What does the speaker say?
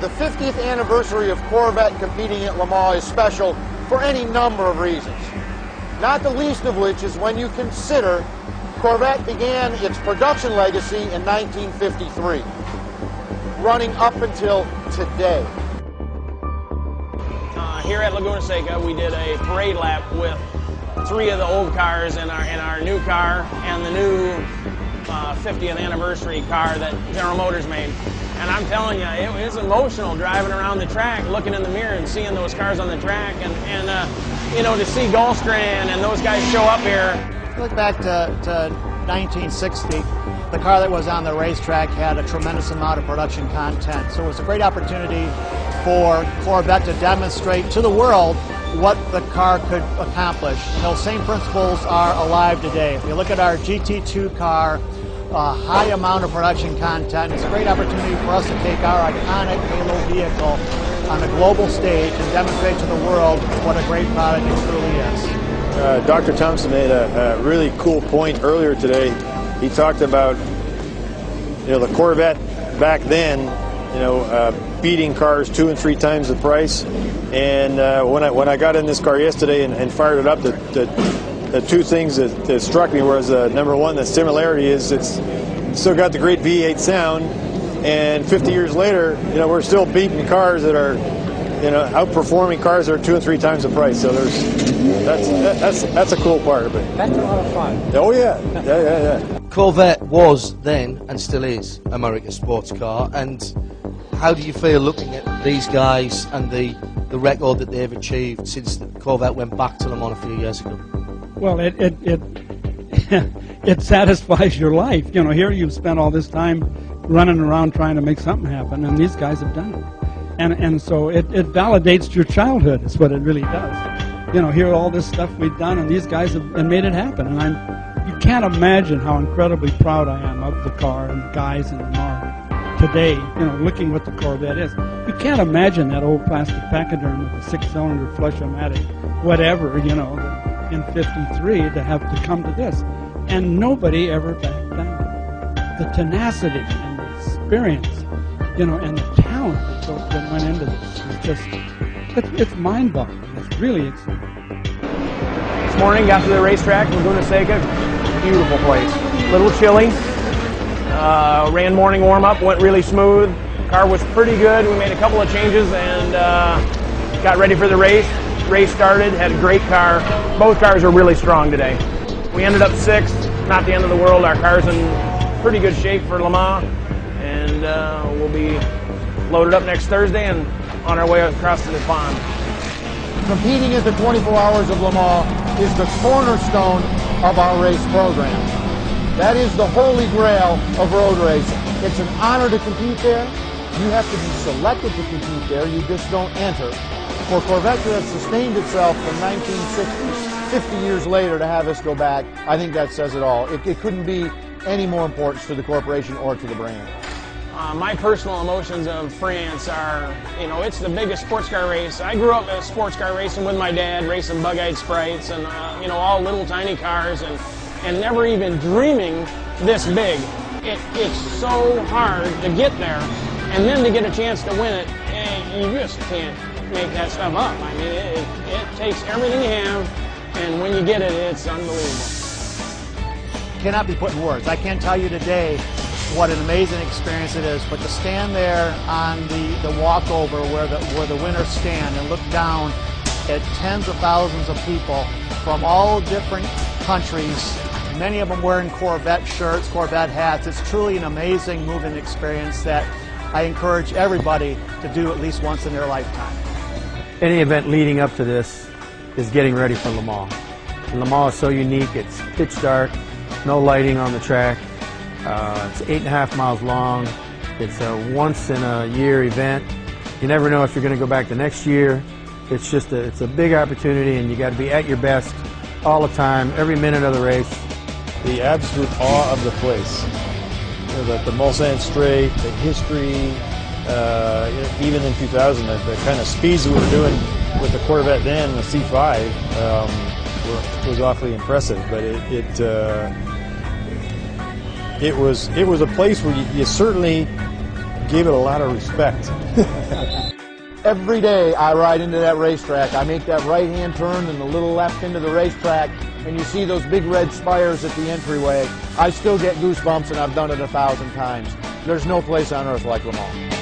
The 50th anniversary of Corvette competing at Le Mans is special for any number of reasons. Not the least of which is when you consider Corvette began its production legacy in 1953, running up until today. Here at Laguna Seca, we did a parade lap with 3 of the old cars in our new car and the new 50th anniversary car that General Motors made. And I'm telling you, it was emotional driving around the track, looking in the mirror and seeing those cars on the track, and you know, to see Gulfstrand and those guys show up here. Look back to 1960. The car that was on the racetrack had a tremendous amount of production content, so it was a great opportunity for Corvette to demonstrate to the world what the car could accomplish. And those same principles are alive today. If you look at our GT2 car, a high amount of production content. It's a great opportunity for us to take our iconic Halo vehicle on the global stage and demonstrate to the world what a great product it truly is. Dr. Thompson made a really cool point earlier today. He talked about, you know, the Corvette back then, you know, beating cars 2 and 3 times the price. And when I got in this car yesterday and fired it up, the 2 things that struck me was, number one, the similarity is it's still got the great V8 sound, and 50 years later, you know, we're still beating cars that are, you know, outperforming cars that are 2 and 3 times the price. So that's a cool part of it. That's a lot of fun. Oh yeah, yeah. Corvette was then and still is America's sports car. And how do you feel looking at these guys and the record that they've achieved since the Corvette went back to Le Mans a few years ago? Well, it satisfies your life. You know, here you've spent all this time running around trying to make something happen, and these guys have done it. And so it validates your childhood, is what it really does. You know, here all this stuff we've done, and these guys have made it happen. And you can't imagine how incredibly proud I am of the car and the guys in the car today, you know, looking what the Corvette is. You can't imagine that old plastic pachyderm with a 6-cylinder flush-o-matic, whatever, you know, in 53 to have to come to this. And nobody ever backed down. The tenacity and the experience, you know, and the talent that went into this is just, it's mind-boggling. It's really exciting. This morning, got to the racetrack, Laguna Seca, beautiful place. A little chilly. Ran morning warm-up, went really smooth. Car was pretty good. We made a couple of changes and got ready for the race. Race started, had a great car. Both cars were really strong today. We ended up 6th, not the end of the world. Our car's in pretty good shape for Le Mans, and we'll be loaded up next Thursday and on our way across to the pond. Competing at the 24 Hours of Le Mans is the cornerstone of our race program. That is the holy grail of road racing. It's an honor to compete there. You have to be selected to compete there. You just don't enter. For Corvette to have sustained itself from 1960, 50 years later, to have us go back, I think that says it all. It couldn't be any more important to the corporation or to the brand. My personal emotions of France are, you know, it's the biggest sports car race. I grew up as sports car racing with my dad, racing bug-eyed sprites and, you know, all little tiny cars and never even dreaming this big. It's so hard to get there, and then to get a chance to win it, you just can't make that stuff up. I mean, it takes everything you have, and when you get it, it's unbelievable. Cannot be put in words. I can't tell you today what an amazing experience it is, but to stand there on the walkover where the winners stand and look down at tens of thousands of people from all different countries, many of them wearing Corvette shirts, Corvette hats. It's truly an amazing, moving experience that I encourage everybody to do at least once in their lifetime. Any event leading up to this is getting ready for Le Mans. And Le Mans is so unique. It's pitch dark, no lighting on the track. It's 8.5 miles long. It's a once-in-a-year event. You never know if you're going to go back the next year. It's just it's a big opportunity, and you got to be at your best all the time, every minute of the race. The absolute awe of the place. You know, the Mulsanne Straight, the history, even in 2000, the kind of speeds that we were doing with the Corvette then, the C5, was awfully impressive. But it was a place where you certainly gave it a lot of respect. Every day I ride into that racetrack, I make that right-hand turn and the little left into the racetrack, and you see those big red spires at the entryway. I still get goosebumps, and I've done it 1,000 times. There's no place on earth like Le Mans.